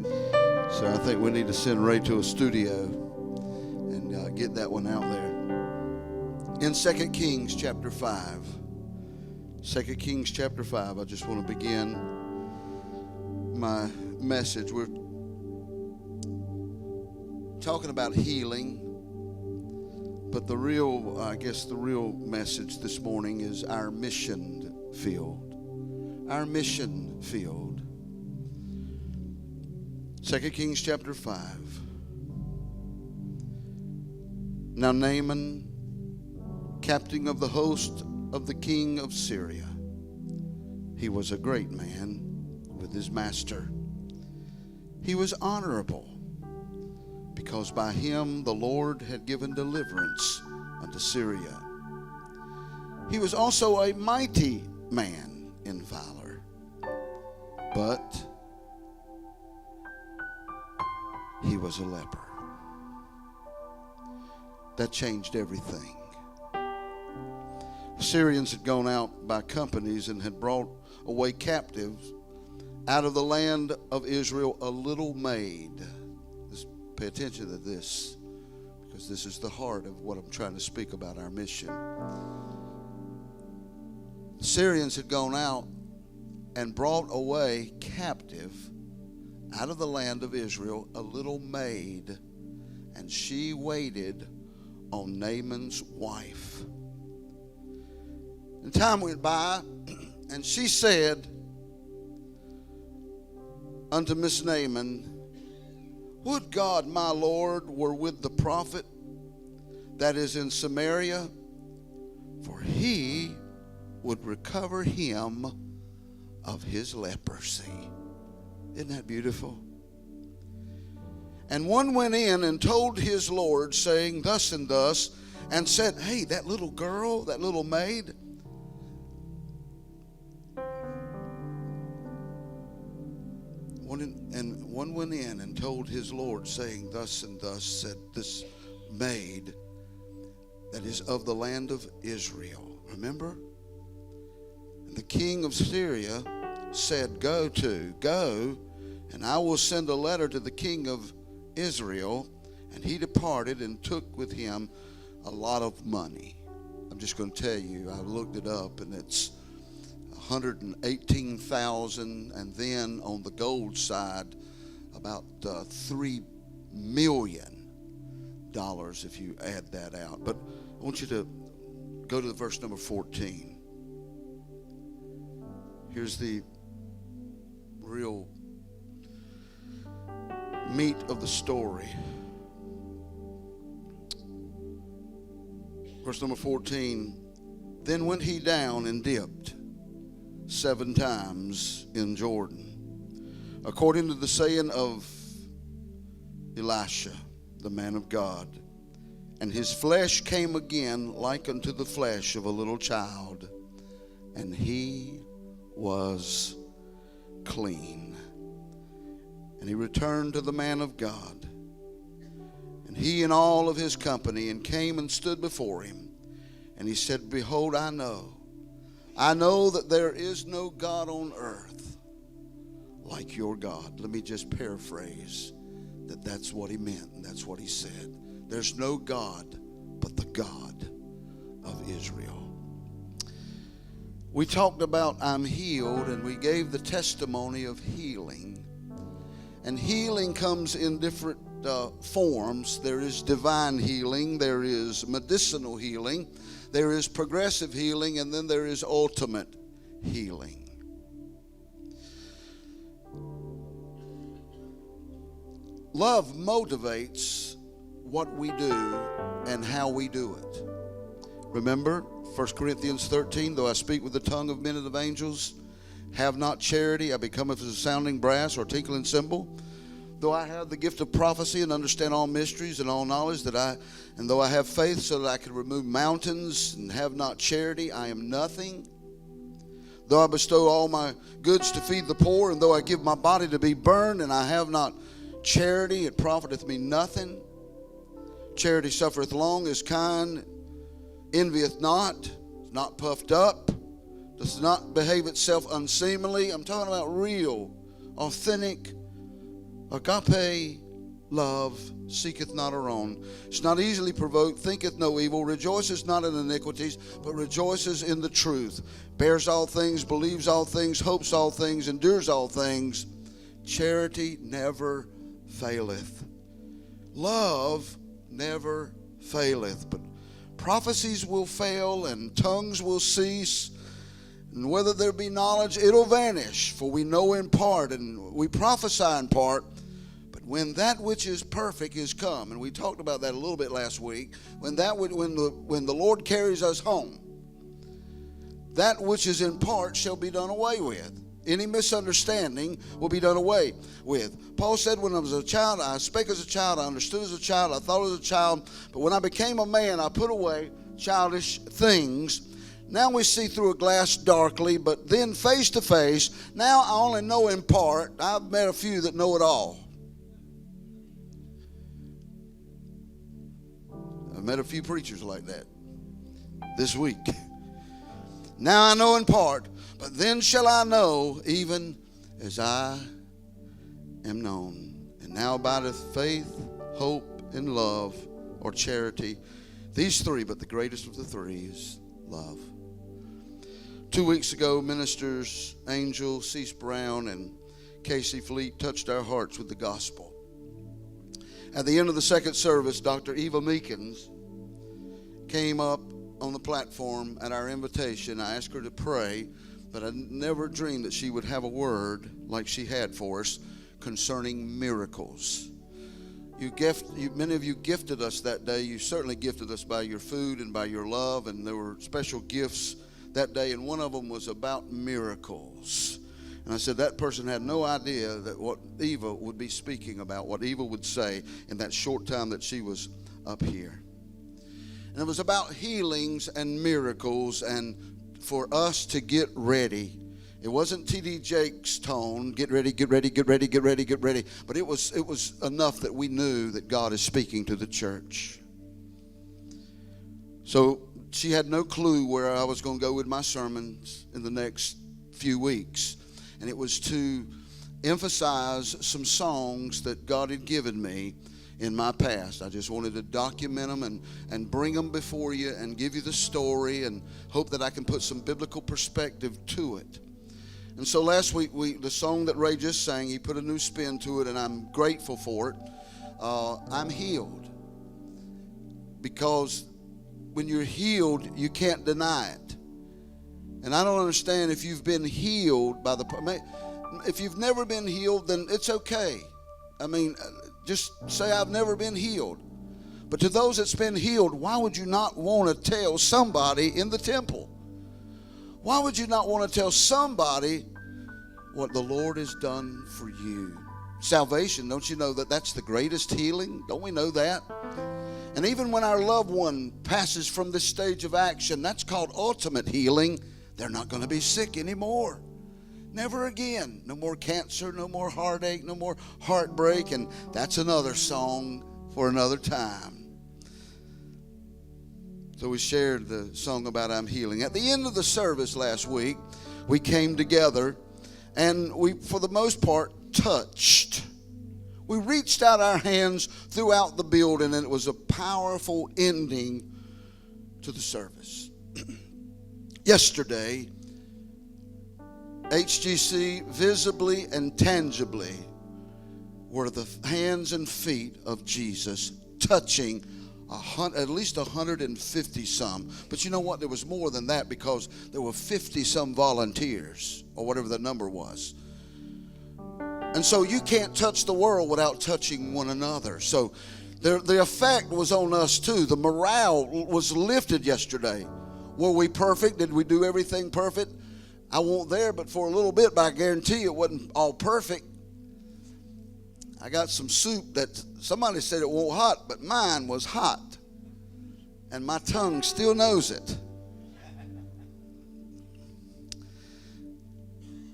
So I think we need to send Ray to a studio and get that one out there. In 2 Kings chapter 5. 2 Kings chapter 5. I just want to begin my message. We're talking about healing, but the real message this morning is our mission field. Our mission field. 2 Kings chapter 5. Now Naaman, captain of the host of the king of Syria, he was a great man with his master. He was honorable, because by him the Lord had given deliverance unto Syria. He was also a mighty man in valor, but he was a leper. That changed everything. The Syrians had gone out by companies and had brought away captives out of the land of Israel a little maid. Just pay attention to this, because this is the heart of what I'm trying to speak about, our mission. The Syrians had gone out and brought away captive out of the land of Israel a little maid, and she waited on Naaman's wife. And time went by, and she said unto Miss Naaman, would God my Lord were with the prophet that is in Samaria, for he would recover him of his leprosy. Isn't that beautiful? And one went in and told his Lord, saying thus and thus, and said, hey, that little girl, that little maid, one went in and told his Lord, saying thus and thus, said this maid that is of the land of Israel. Remember? And the king of Syria said, go, and I will send a letter to the king of Israel. And he departed and took with him a lot of money. I'm just going to tell you, I looked it up, and it's 118,000, and then on the gold side, about $3 million if you add that out. But I want you to go to the verse number 14. Here's the real meat of the story. Verse number 14. Then went he down and dipped 7 times in Jordan, according to the saying of Elisha, the man of God. And his flesh came again like unto the flesh of a little child, and he was clean. And he returned to the man of God, and he and all of his company, and came and stood before him. And he said, behold, I know that there is no God on earth like your God. Let me just paraphrase that's what he meant, and that's what he said. There's no God but the God of Israel. We talked about I'm healed, and we gave the testimony of healing. And healing comes in different forms. There is divine healing, there is medicinal healing, there is progressive healing, and then there is ultimate healing. Love motivates what we do and how we do it. Remember 1 Corinthians 13, though I speak with the tongue of men and of angels, have not charity, I become as a sounding brass or tinkling cymbal. Though I have the gift of prophecy and understand all mysteries and all knowledge, and though I have faith so that I can remove mountains and have not charity, I am nothing. Though I bestow all my goods to feed the poor, and though I give my body to be burned, and I have not charity, it profiteth me nothing. Charity suffereth long, is kind, envieth not, is not puffed up, does not behave itself unseemly. I'm talking about real, authentic Agape love seeketh not her own. It's not easily provoked, thinketh no evil, rejoices not in iniquities, but rejoices in the truth. Bears all things, believes all things, hopes all things, endures all things. Charity never faileth. Love never faileth. But prophecies will fail and tongues will cease. And whether there be knowledge, it'll vanish. For we know in part and we prophesy in part. But when that which is perfect is come, and we talked about that a little bit last week, when the Lord carries us home, that which is in part shall be done away with. Any misunderstanding will be done away with. Paul said, when I was a child, I spake as a child, I understood as a child, I thought as a child, but when I became a man, I put away childish things. Now we see through a glass darkly, but then face to face. Now I only know in part. I've met a few that know it all. I've met a few preachers like that this week. Now I know in part, but then shall I know even as I am known. And now abideth faith, hope, and love, or charity. These three, but the greatest of the three is love. 2 weeks ago, ministers Angel, Cease Brown, and Casey Fleet touched our hearts with the gospel. At the end of the second service, Dr. Eva Meekins came up on the platform at our invitation. I asked her to pray, but I never dreamed that she would have a word like she had for us concerning miracles. Many of you gifted us that day. You certainly gifted us by your food and by your love, and there were special gifts that day, and one of them was about miracles. And I said that person had no idea that what Eva would be speaking about, what Eva would say in that short time that she was up here. And it was about healings and miracles, and for us to get ready. It wasn't T.D. Jakes' tone, get ready, get ready, get ready, get ready, get ready. But it was enough that we knew that God is speaking to the church. So she had no clue where I was going to go with my sermons in the next few weeks. And it was to emphasize some songs that God had given me in my past. I just wanted to document them and bring them before you and give you the story and hope that I can put some biblical perspective to it. And so last week, the song that Ray just sang, he put a new spin to it, and I'm grateful for it. I'm healed. Because when you're healed, you can't deny it. And I don't understand if you've been healed by if you've never been healed, then it's okay. I mean, just say I've never been healed. But to those that's been healed, why would you not want to tell somebody in the temple? Why would you not want to tell somebody what the Lord has done for you? Salvation, don't you know that that's the greatest healing? Don't we know that? And even when our loved one passes from this stage of action, that's called ultimate healing. They're not going to be sick anymore. Never again. No more cancer, no more heartache, no more heartbreak. And that's another song for another time. So we shared the song about I'm healing. At the end of the service last week, we came together and we, for the most part, touched. We reached out our hands throughout the building, and it was a powerful ending to the service. Yesterday, HGC visibly and tangibly were the hands and feet of Jesus touching at least 150 some. But you know what? There was more than that, because there were 50 some volunteers, or whatever the number was. And so you can't touch the world without touching one another. So the effect was on us too. The morale was lifted yesterday. Were we perfect? Did we do everything perfect? I wasn't there but for a little bit, but I guarantee you it wasn't all perfect. I got some soup that somebody said it wasn't hot, but mine was hot. And my tongue still knows it.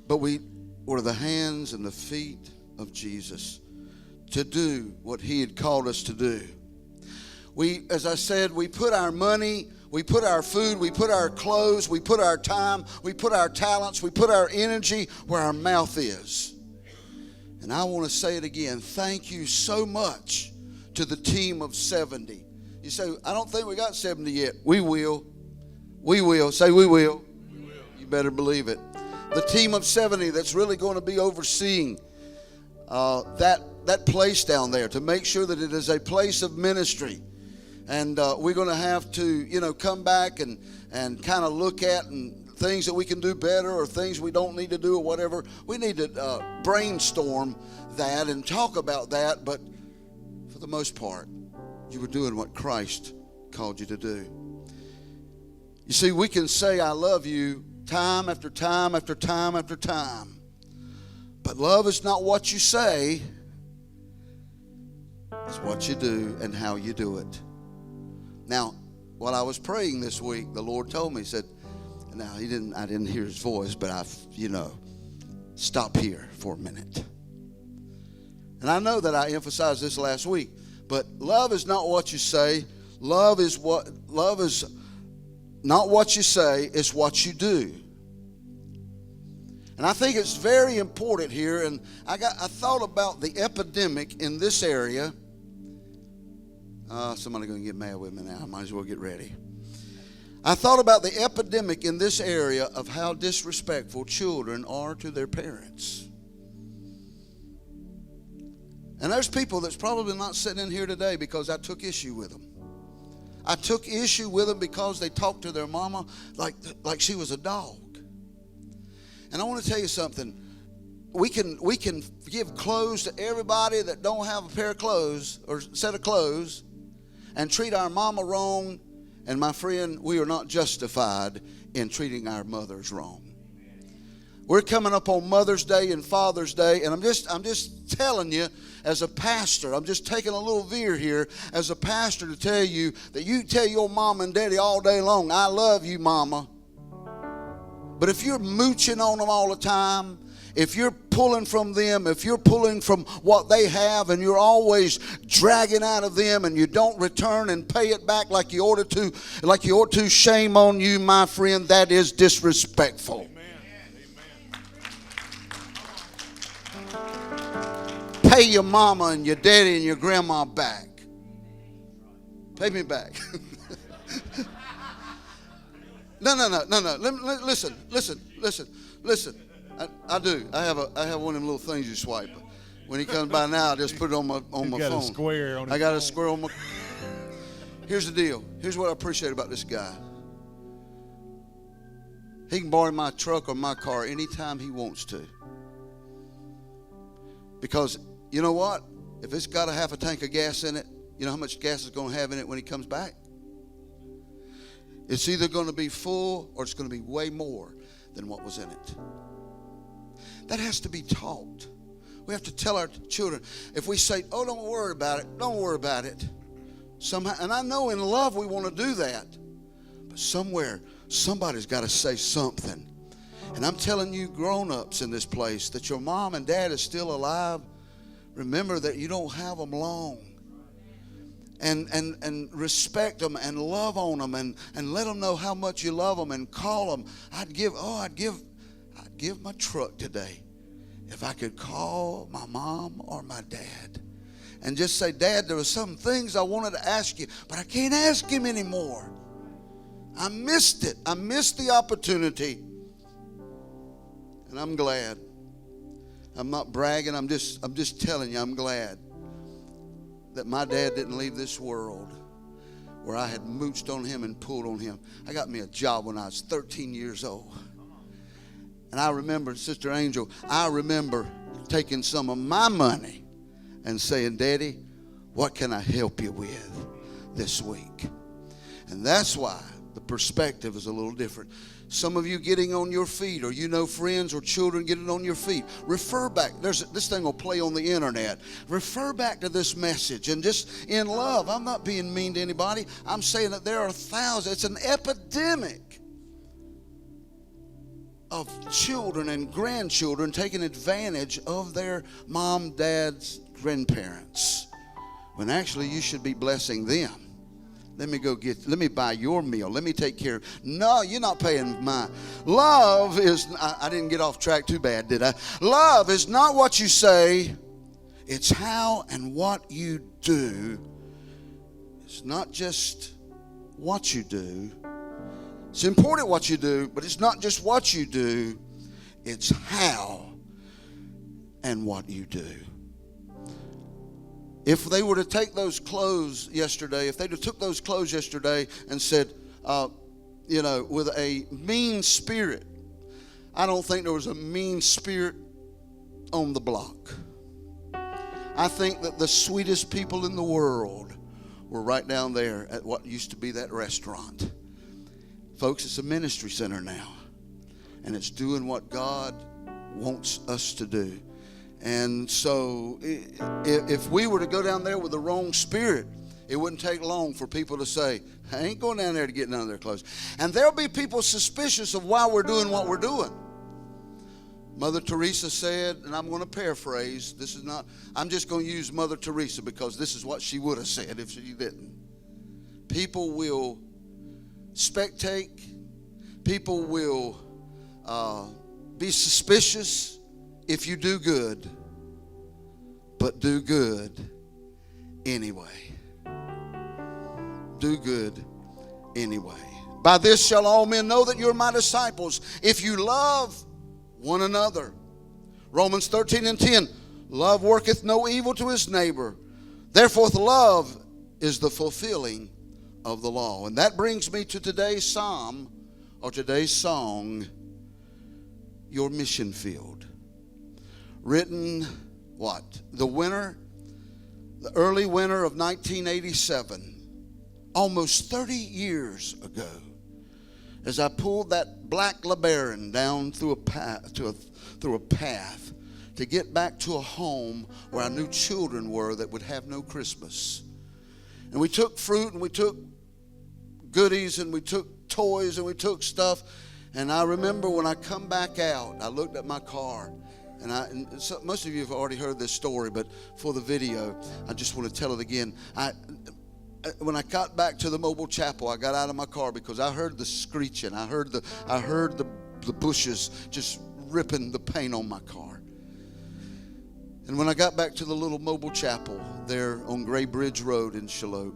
But we were the hands and the feet of Jesus to do what he had called us to do. We, as I said, we put our money, we put our food, we put our clothes, we put our time, we put our talents, we put our energy where our mouth is. And I want to say it again. Thank you so much to the team of 70. You say, I don't think we got 70 yet. We will. We will. Say we will. We will. You better believe it. The team of 70 that's really going to be overseeing that place down there to make sure that it is a place of ministry. And we're going to have to, come back and kind of look at and things that we can do better or things we don't need to do or whatever. We need to brainstorm that and talk about that. But for the most part, you were doing what Christ called you to do. You see, we can say, I love you time after time after time after time. But love is not what you say. It's what you do and how you do it. Now, while I was praying this week, the Lord told me, he said, now I didn't hear his voice, but stop here for a minute. And I know that I emphasized this last week, but love is not what you say. Love is not what you say, it's what you do. And I think it's very important here, and I thought about the epidemic in this area. Somebody's going to get mad with me now. I might as well get ready. I thought about the epidemic in this area of how disrespectful children are to their parents. And there's people that's probably not sitting in here today because I took issue with them. I took issue with them because they talked to their mama like she was a dog. And I want to tell you something. We can give clothes to everybody that don't have a pair of clothes or set of clothes and treat our mama wrong. And my friend, we are not justified in treating our mothers wrong. We're coming up on Mother's Day and Father's Day, and I'm just telling you as a pastor, I'm just taking a little veer here as a pastor to tell you that you tell your mom and daddy all day long, I love you, mama. But if you're mooching on them all the time, if you're pulling from them, if you're pulling from what they have and you're always dragging out of them and you don't return and pay it back like you ought to, shame on you, my friend, that is disrespectful. Pay your mama and your daddy and your grandma back. Pay me back. No. Listen. I do. I have one of them little things you swipe. When he comes by now, I just put it on my phone. A square on his I got phone. a square on my. Here's the deal. Here's what I appreciate about this guy. He can borrow my truck or my car anytime he wants to. Because you know what? If it's got a half a tank of gas in it, you know how much gas it's going to have in it when he comes back? It's either going to be full or it's going to be way more than what was in it. That has to be taught. We have to tell our children. If we say, oh, don't worry about it. Somehow, and I know in love we want to do that. But somewhere, somebody's got to say something. And I'm telling you grown-ups in this place that your mom and dad is still alive. Remember that you don't have them long. And respect them and love on them and let them know how much you love them and call them. I'd give my truck today if I could call my mom or my dad and just say, Dad, there were some things I wanted to ask you, but I can't ask him anymore. I missed it. I missed the opportunity. And I'm glad. I'm not bragging. I'm just telling you, I'm glad that my dad didn't leave this world where I had mooched on him and pulled on him. I got me a job when I was 13 years old. And I remember, Sister Angel, taking some of my money and saying, Daddy, what can I help you with this week? And that's why the perspective is a little different. Some of you getting on your feet, or friends or children getting on your feet. Refer back. This thing will play on the internet. Refer back to this message. And just in love, I'm not being mean to anybody. I'm saying that there are thousands. It's an epidemic of children and grandchildren taking advantage of their mom, dad's, grandparents. When actually you should be blessing them, Let me buy your meal. Let me take care of. No, you're not paying mine. Love is, I didn't get off track too bad, did I? Love is not what you say. It's how and what you do. It's not just what you do. It's important what you do, but it's not just what you do. It's how and what you do. If they were to take those clothes yesterday, if they'd have took those clothes yesterday and said, with a mean spirit, I don't think there was a mean spirit on the block. I think that the sweetest people in the world were right down there at what used to be that restaurant. Folks, it's a ministry center now, and it's doing what God wants us to do. And so if we were to go down there with the wrong spirit, it wouldn't take long for people to say, I ain't going down there to get none of their clothes. And there'll be people suspicious of why we're doing what we're doing. Mother Teresa said, and I'm going to paraphrase, I'm just going to use Mother Teresa because this is what she would have said if she didn't. People will spectate. People will be suspicious if you do good, but do good anyway. Do good anyway. By this shall all men know that you're my disciples, if you love one another. Romans 13:10. Love worketh no evil to his neighbor. Therefore love is the fulfilling of the law. And that brings me to today's psalm, or today's song, Your Mission Field. Written, the early winter of 1987, almost 30 years ago, as I pulled that black LeBaron down through a path to get back to a home where I knew children were that would have no Christmas. And we took fruit and we took goodies and we took toys and we took stuff. And I remember when I come back out, I looked at my car. And so most of you have already heard this story, but for the video, I just want to tell it again. When I got back to the mobile chapel, I got out of my car because I heard the screeching. I heard the bushes just ripping the paint on my car. And when I got back to the little mobile chapel there on Gray Bridge Road in Shalot,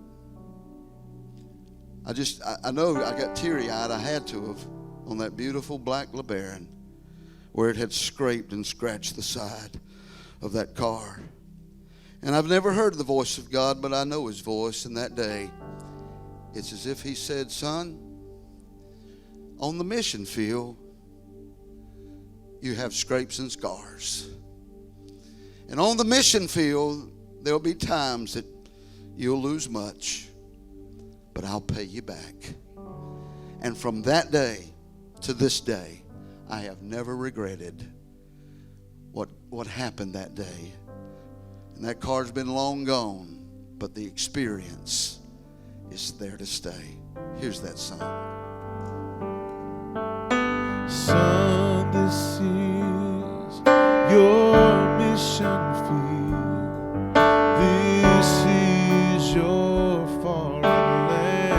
I know I got teary-eyed. I had to have, on that beautiful black LeBaron, where it had scraped and scratched the side of that car. And I've never heard the voice of God, but I know his voice. And that day, it's as if he said, son, on the mission field, you have scrapes and scars. And on the mission field, there'll be times that you'll lose much, but I'll pay you back. And from that day to this day, I have never regretted what happened that day. And that car's been long gone, but the experience is there to stay. Here's that song. Son, this is your mission field. This is your foreign land.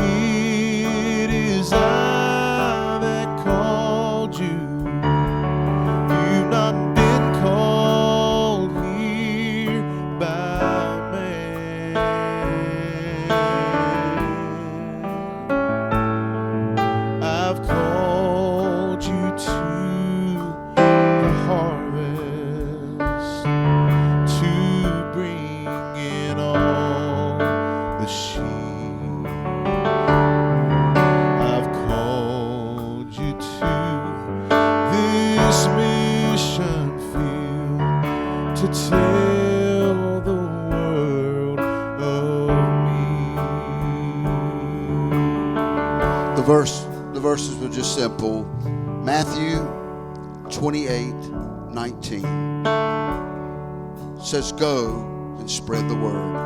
It is I that called you. You've not been called here by man. I've called you to the harvest, to bring in all the sheep. I've called you to this mission field to tell the world of me. The verses were just simple. Matthew 28:19 says, go and spread the word.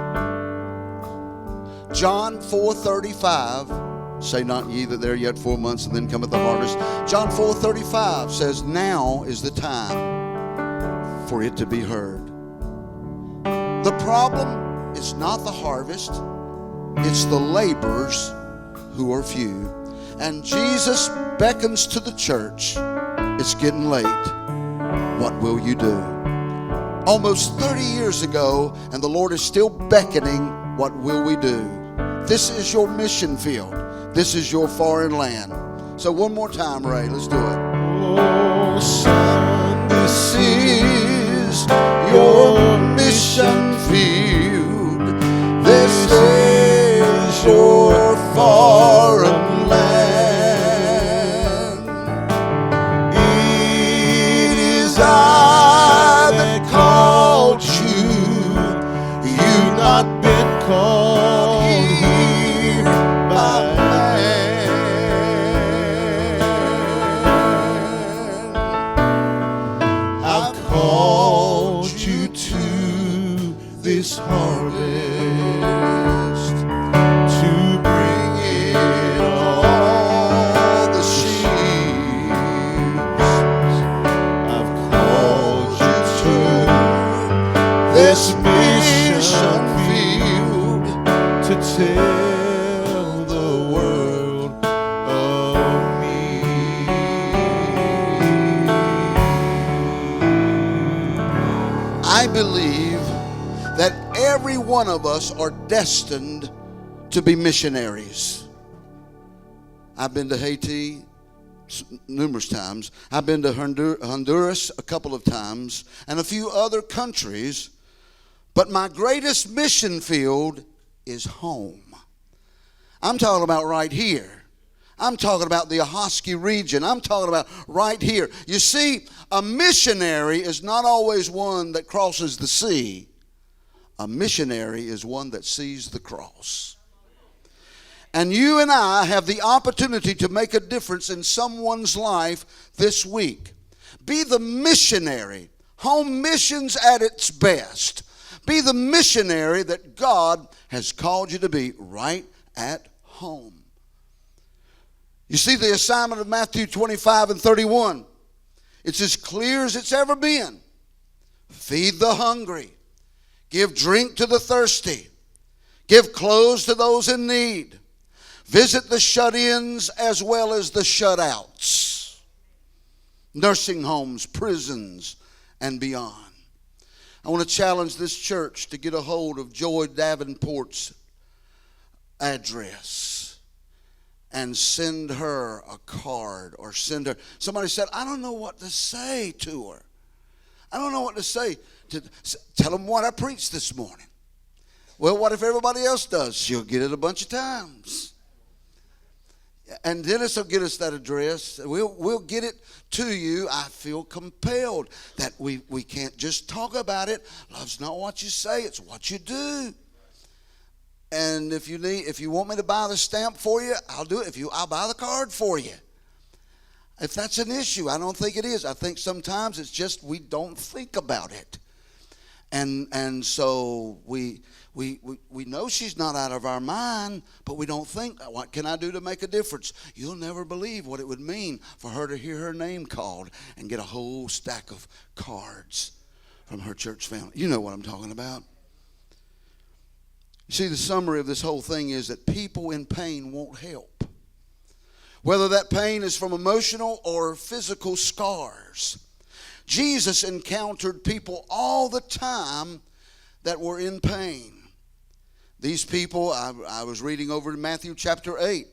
John 4:35, say not ye that there are yet 4 months and then cometh the harvest. John 4:35 says, now is the time for it to be heard. The problem it's not the harvest, it's the laborers who are few. And Jesus beckons to the church. It's getting late. What will you do? Almost 30 years ago, and the Lord is still beckoning. What will we do? This is your mission field. This is your foreign land. So one more time, Ray, let's do it. Oh, son, This is your mission field. This is your foreign land. It is I that called you. you've not been called Here by man. I've called you to this harvest, to bring in all the sheaves. I've called you to This mission field. to tell the world of me. I believe that every one of us are destined to be missionaries. I've been to Haiti numerous times. I've been to Honduras a couple of times, and a few other countries. But my greatest mission field is home. I'm talking about right here. I'm talking about the Ahoskie region. I'm talking about right here. You see, a missionary is not always one that crosses the sea. A missionary is one that sees the cross. And you and I have the opportunity to make a difference in someone's life this week. Be the missionary. Home missions at its best. Be the missionary that God has called you to be right at home. You see the assignment of Matthew 25 and 31. It's as clear as it's ever been. Feed the hungry. Give drink to the thirsty. Give clothes to those in need. Visit the shut-ins as well as the shut-outs. Nursing homes, prisons, and beyond. I want to challenge this church to get a hold of Joy Davenport's address and send her a card, or send her. Somebody said, I don't know what to say to her. I don't know what to say. Tell them what I preached this morning. Well, what if everybody else does? She'll get it a bunch of times. And Dennis will get us that address. We'll get it to you. I feel compelled that we can't just talk about it. Love's not what you say, it's what you do. And if you want me to buy the stamp for you, I'll do it. I'll buy the card for you. If that's an issue, I don't think it is. I think sometimes it's just we don't think about it. And so we know she's not out of our mind, but we don't think, what can I do to make a difference? You'll never believe what it would mean for her to hear her name called and get a whole stack of cards from her church family. You know what I'm talking about. You see, the summary of this whole thing is that people in pain won't help. Whether that pain is from emotional or physical scars. Jesus encountered people all the time that were in pain. These people, I was reading over in Matthew chapter 8,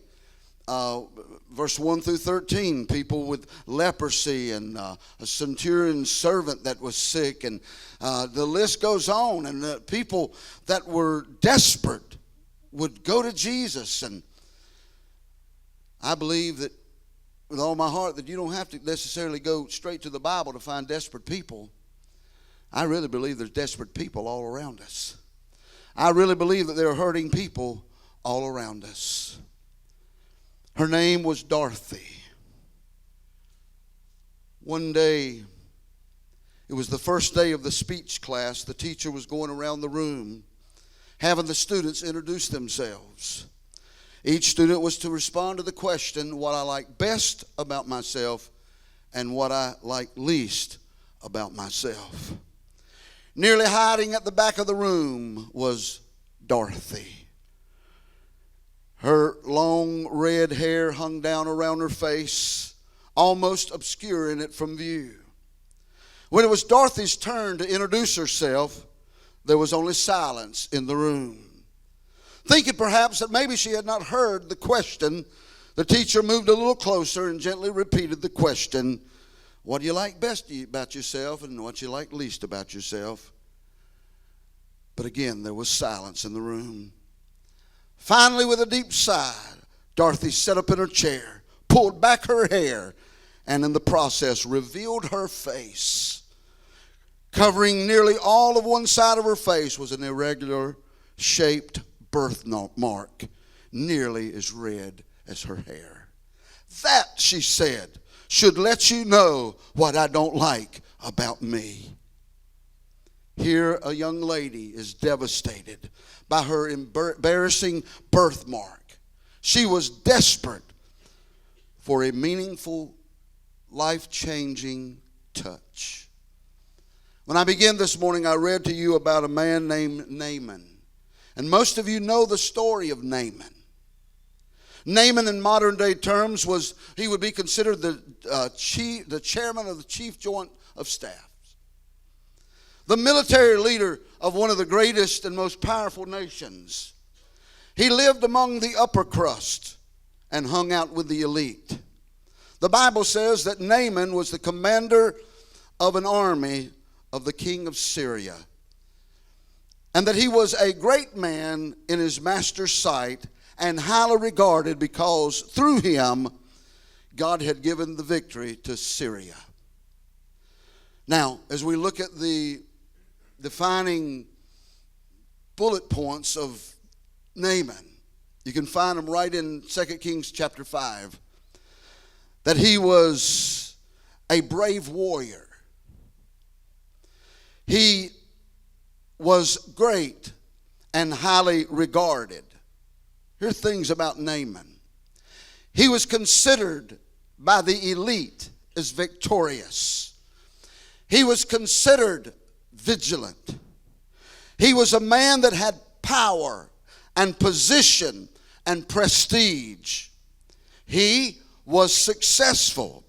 verse 1 through 13, people with leprosy and a centurion's servant that was sick, and the list goes on. And the people that were desperate would go to Jesus. And I believe that with all my heart that you don't have to necessarily go straight to the Bible to find desperate people. I really believe there's desperate people all around us. I really believe that there are hurting people all around us. Her name was Dorothy. One day, it was the first day of the speech class. The teacher was going around the room, having the students introduce themselves. Each student was to respond to the question, what I like best about myself and what I like least about myself. Nearly hiding at the back of the room was Dorothy. Her long red hair hung down around her face, almost obscuring it from view. When it was Dorothy's turn to introduce herself, there was only silence in the room. Thinking perhaps that maybe she had not heard the question, the teacher moved a little closer and gently repeated the question, what do you like best about yourself and what you like least about yourself? But again, there was silence in the room. Finally, with a deep sigh, Dorothy sat up in her chair, pulled back her hair, and in the process revealed her face. Covering nearly all of one side of her face was an irregular shaped birthmark, nearly as red as her hair. That, she said, should let you know what I don't like about me. Here a young lady is devastated by her embarrassing birthmark. She was desperate for a meaningful, life-changing touch. When I began this morning, I read to you about a man named Naaman. And most of you know the story of Naaman. Naaman in modern day terms he would be considered the chairman of the chief joint of staff. The military leader of one of the greatest and most powerful nations. He lived among the upper crust and hung out with the elite. The Bible says that Naaman was the commander of an army of the king of Syria, and that he was a great man in his master's sight and highly regarded because through him God had given the victory to Syria. Now, as we look at the defining bullet points of Naaman, you can find them right in 2 Kings chapter 5, that he was a brave warrior. He was great and highly regarded. Here are things about Naaman. He was considered by the elite as victorious. He was considered vigilant. He was a man that had power and position and prestige. He was successful.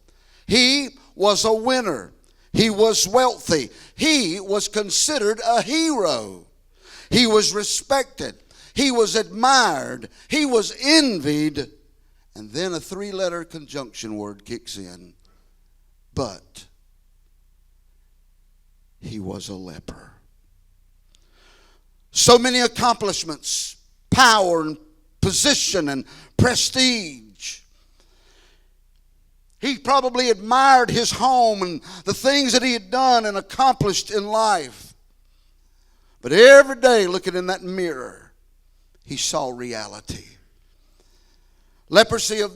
He was a winner. He was wealthy. He was considered a hero. He was respected. He was admired. He was envied. And then a three-letter conjunction word kicks in. But he was a leper. So many accomplishments, power and position and prestige. He probably admired his home and the things that he had done and accomplished in life. But every day looking in that mirror, he saw reality. Leprosy of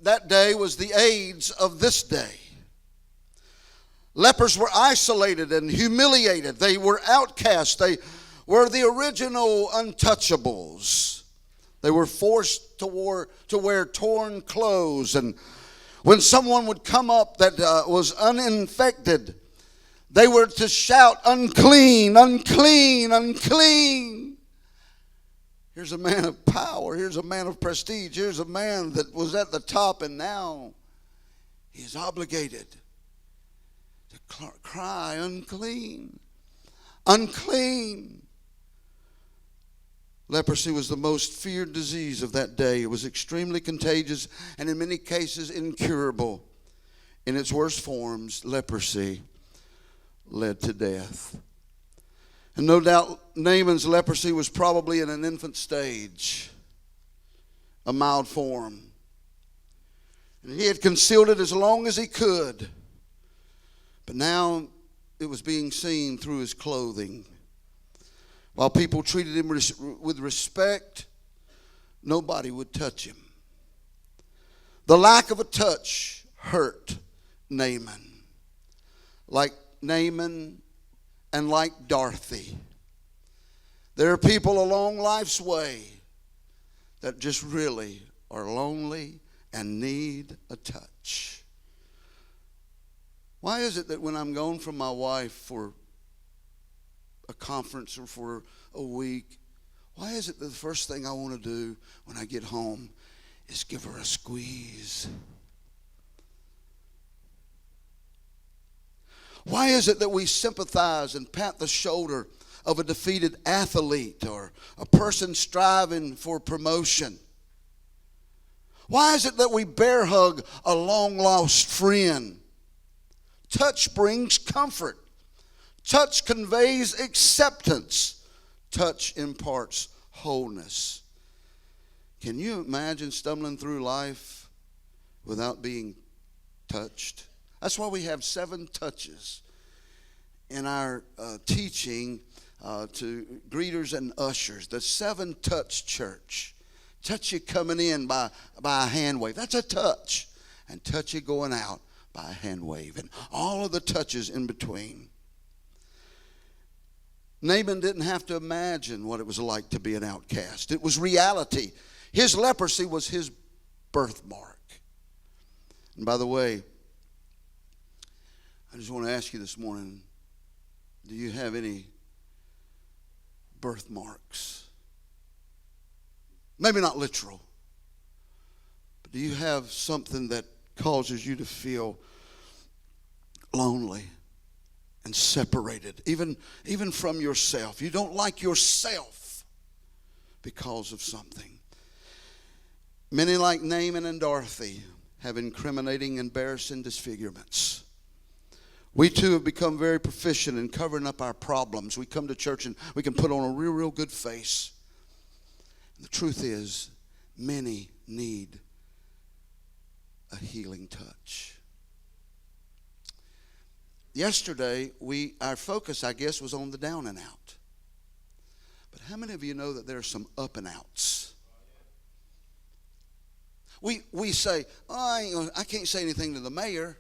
that day was the AIDS of this day. Lepers were isolated and humiliated. They were outcasts. They were the original untouchables. They were forced to wear torn clothes, and when someone would come up that was uninfected, they were to shout, unclean, unclean, unclean. Here's a man of power. Here's a man of prestige. Here's a man that was at the top, and now he's obligated to cry, unclean, unclean. Leprosy was the most feared disease of that day. It was extremely contagious and in many cases incurable. In its worst forms, leprosy led to death. And no doubt Naaman's leprosy was probably in an infant stage, a mild form. And he had concealed it as long as he could. But now it was being seen through his clothing. While people treated him with respect, nobody would touch him. The lack of a touch hurt Naaman. Like Naaman and like Dorothy. There are people along life's way that just really are lonely and need a touch. Why is it that when I'm gone from my wife for a conference or for a week, Why is it that the first thing I want to do when I get home is give her a squeeze? Why is it that we sympathize and pat the shoulder of a defeated athlete or a person striving for promotion? Why is it that we bear hug a long-lost friend? Touch brings comfort. Touch conveys acceptance. Touch imparts wholeness. Can you imagine stumbling through life without being touched? That's why we have 7 touches in our teaching to greeters and ushers. The 7-touch church. Touch you coming in by a hand wave. That's a touch. And touch you going out by a hand wave. And all of the touches in between. Naaman didn't have to imagine what it was like to be an outcast. It was reality. His leprosy was his birthmark. And by the way, I just want to ask you this morning, do you have any birthmarks? Maybe not literal, but do you have something that causes you to feel lonely and separated, even from yourself? You don't like yourself because of something. Many, like Naaman and Dorothy, have incriminating, embarrassing disfigurements. We too have become very proficient in covering up our problems. We come to church and we can put on a real good face. And the truth is, many need a healing touch. Yesterday, our focus, I guess, was on the down and out. But how many of you know that there are some up and outs? We say, oh, I can't say anything to the mayor.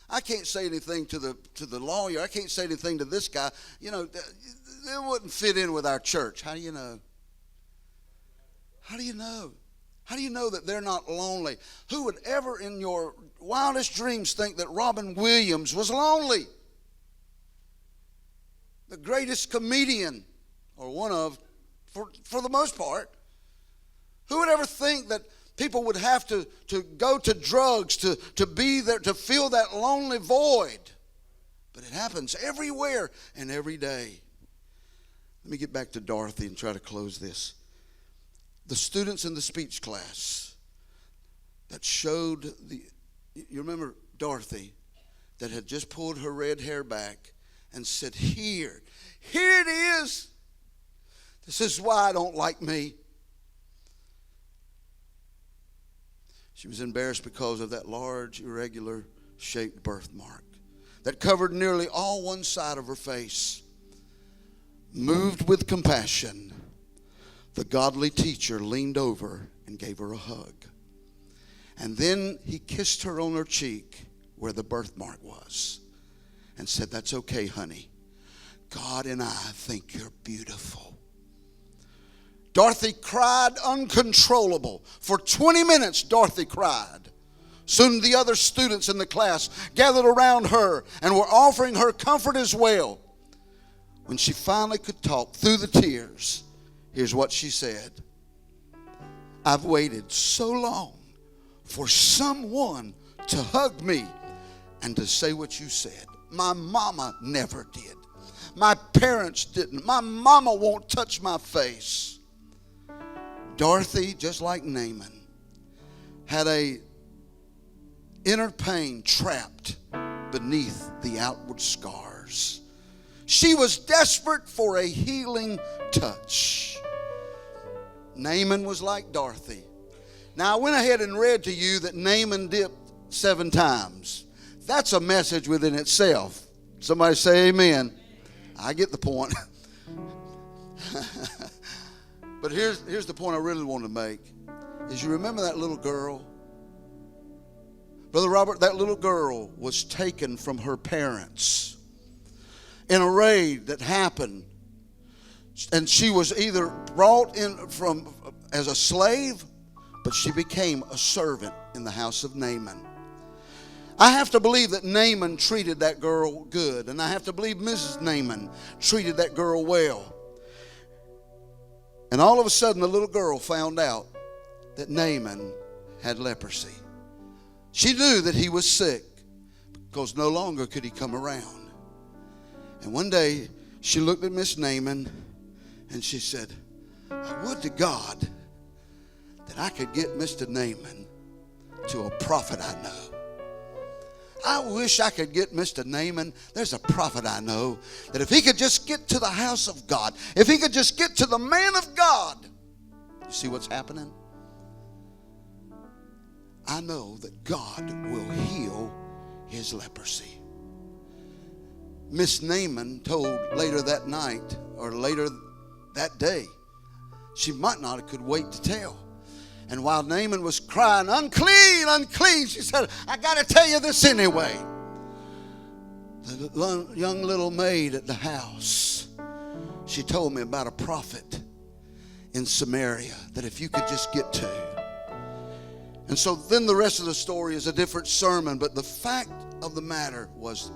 I can't say anything to the lawyer. I can't say anything to this guy. You know, they wouldn't fit in with our church. How do you know? How do you know? How do you know that they're not lonely? Who would ever in your wildest dreams think that Robin Williams was lonely? The greatest comedian, or one of, for the most part. Who would ever think that people would have to go to drugs to be there, to fill that lonely void? But it happens everywhere and every day. Let me get back to Dorothy and try to close this. The students in the speech class that showed you remember Dorothy that had just pulled her red hair back and said, here it is. This is why I don't like me. She was embarrassed because of that large, irregular shaped birthmark that covered nearly all one side of her face. Moved with compassion, the godly teacher leaned over and gave her a hug. And then he kissed her on her cheek where the birthmark was and said, that's okay, honey. God and I think you're beautiful. Dorothy cried uncontrollable. For 20 minutes, Dorothy cried. Soon the other students in the class gathered around her and were offering her comfort as well. When she finally could talk through the tears, here's what she said. I've waited so long for someone to hug me and to say what you said. My mama never did. My parents didn't. My mama won't touch my face. Dorothy, just like Naaman, had a inner pain trapped beneath the outward scars. She was desperate for a healing touch. Naaman was like Dorothy. Now, I went ahead and read to you that Naaman dipped 7 times. That's a message within itself. Somebody say amen. I get the point. But here's the point I really want to make. Is you remember that little girl? Brother Robert, that little girl was taken from her parents in a raid that happened. And she was either brought in as a slave, but she became a servant in the house of Naaman. I have to believe that Naaman treated that girl good. And I have to believe Mrs. Naaman treated that girl well. And all of a sudden, the little girl found out that Naaman had leprosy. She knew that he was sick because no longer could he come around. And one day, she looked at Miss Naaman and she said, I would to God that I could get Mr. Naaman to a prophet I know. I wish I could get Mr. Naaman. There's a prophet I know that if he could just get to the house of God, if he could just get to the man of God. You see what's happening? I know that God will heal his leprosy. Miss Naaman told later that night or later that day, she might not have could wait to tell. And while Naaman was crying, unclean, unclean, she said, I got to tell you this anyway. The young little maid at the house, she told me about a prophet in Samaria that if you could just get to. And so then the rest of the story is a different sermon, but the fact of the matter was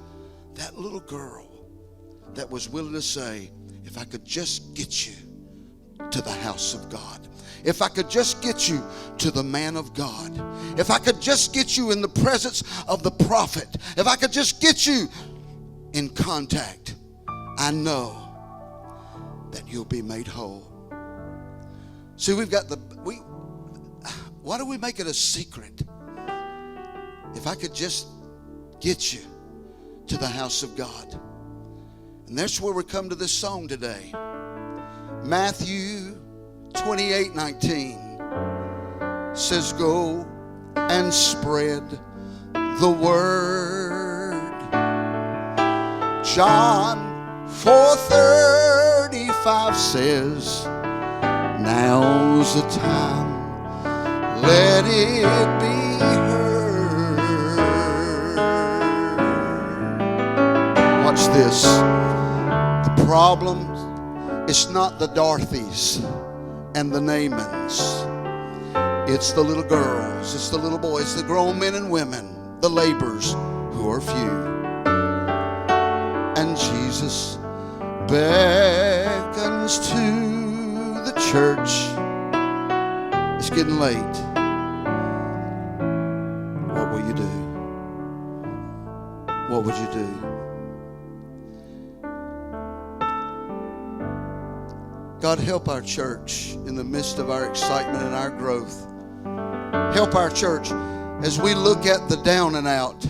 that little girl that was willing to say, if I could just get you to the house of God, if I could just get you to the man of God, if I could just get you in the presence of the prophet, if I could just get you in contact, I know that you'll be made whole. See, why do we make it a secret? If I could just get you to the house of God. And that's where we come to this song today. Matthew 28:19 says, go and spread the word. John 4:35 says, now's the time, let it be heard. Watch this. The problem, it's not the Dorothy's and the Naamans. It's the little girls, it's the little boys, the grown men and women, the laborers who are few. And Jesus beckons to the church. It's getting late. What will you do? What would you do? God, help our church in the midst of our excitement and our growth. Help our church as we look at the down and out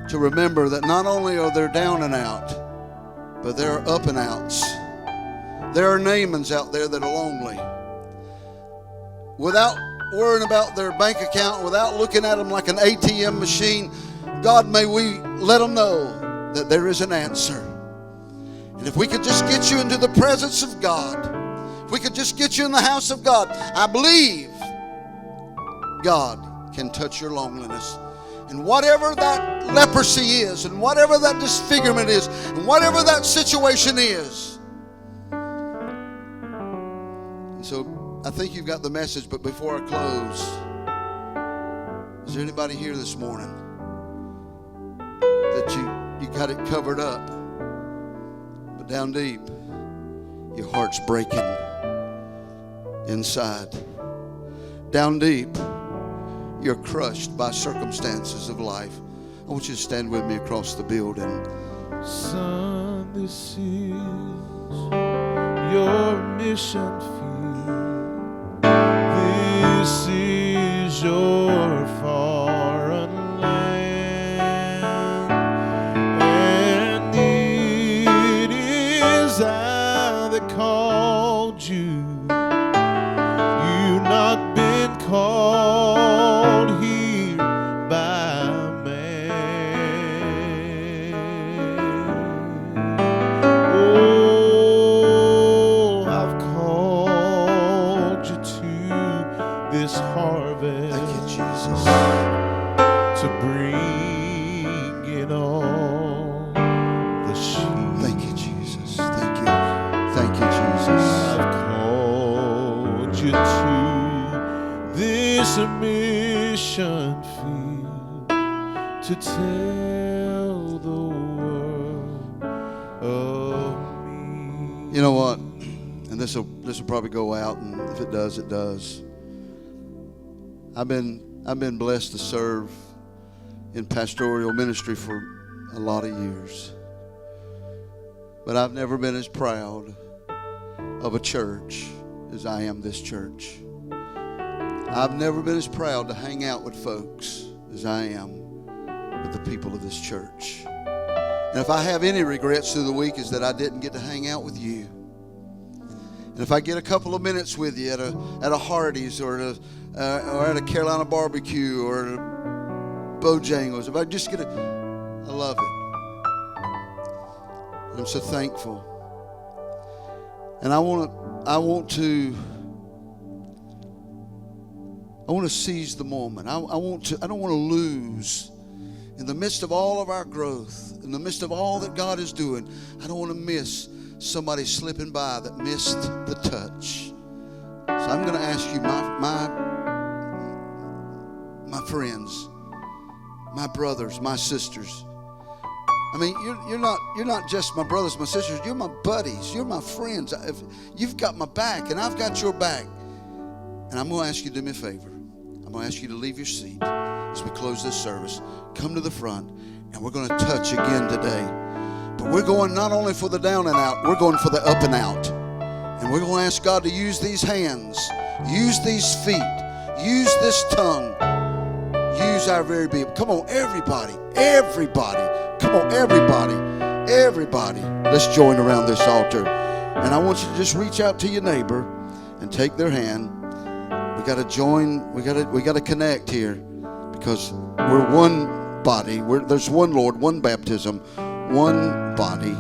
to remember that not only are there down and out, but there are up and outs. There are Naamans out there that are lonely. Without worrying about their bank account, without looking at them like an ATM machine, God, may we let them know that there is an answer. And if we could just get you into the presence of God, if we could just get you in the house of God, I believe God can touch your loneliness. And whatever that leprosy is, and whatever that disfigurement is, and whatever that situation is. And so I think you've got the message, but before I close, is there anybody here this morning that you got it covered up? Down deep, your heart's breaking inside. Down deep, you're crushed by circumstances of life. I want you to stand with me across the building. Son, this is your mission field. This is your foreign land, and it is I that called you. You've not been called here by man. Oh, I've called you to this harvest. Thank you, Jesus. To bring in all the sheep. Thank you, Jesus. Thank you. Thank you, Jesus. I've called you to this mission field to tell the world of me. You know what? And this will probably go out, and if it does, it does. I've been blessed to serve in pastoral ministry for a lot of years, but I've never been as proud of a church as I am this church. I've never been as proud to hang out with folks as I am with the people of this church. And if I have any regrets through the week, is that I didn't get to hang out with you. And if I get a couple of minutes with you at a Hardee's or at a Carolina barbecue or at a Bojangles, if I just get I love it. And I'm so thankful. And I want to seize the moment. I don't want to lose. In the midst of all of our growth, in the midst of all that God is doing, I don't want to miss somebody slipping by that missed the touch. So I'm going to ask you, my friends, my brothers, my sisters. I mean, you're not just my brothers, my sisters. You're my buddies. You're my friends. You've got my back, and I've got your back. And I'm going to ask you to do me a favor. I'm going to ask you to leave your seat as we close this service. Come to the front, and we're going to touch again today. But we're going not only for the down and out, we're going for the up and out. And we're going to ask God to use these hands, use these feet, use this tongue, use our very being. Come on, everybody. Come on, everybody. Let's join around this altar. And I want you to just reach out to your neighbor and take their hand. We got to join. We got to connect here, because we're one body. There's one Lord, one baptism, one body.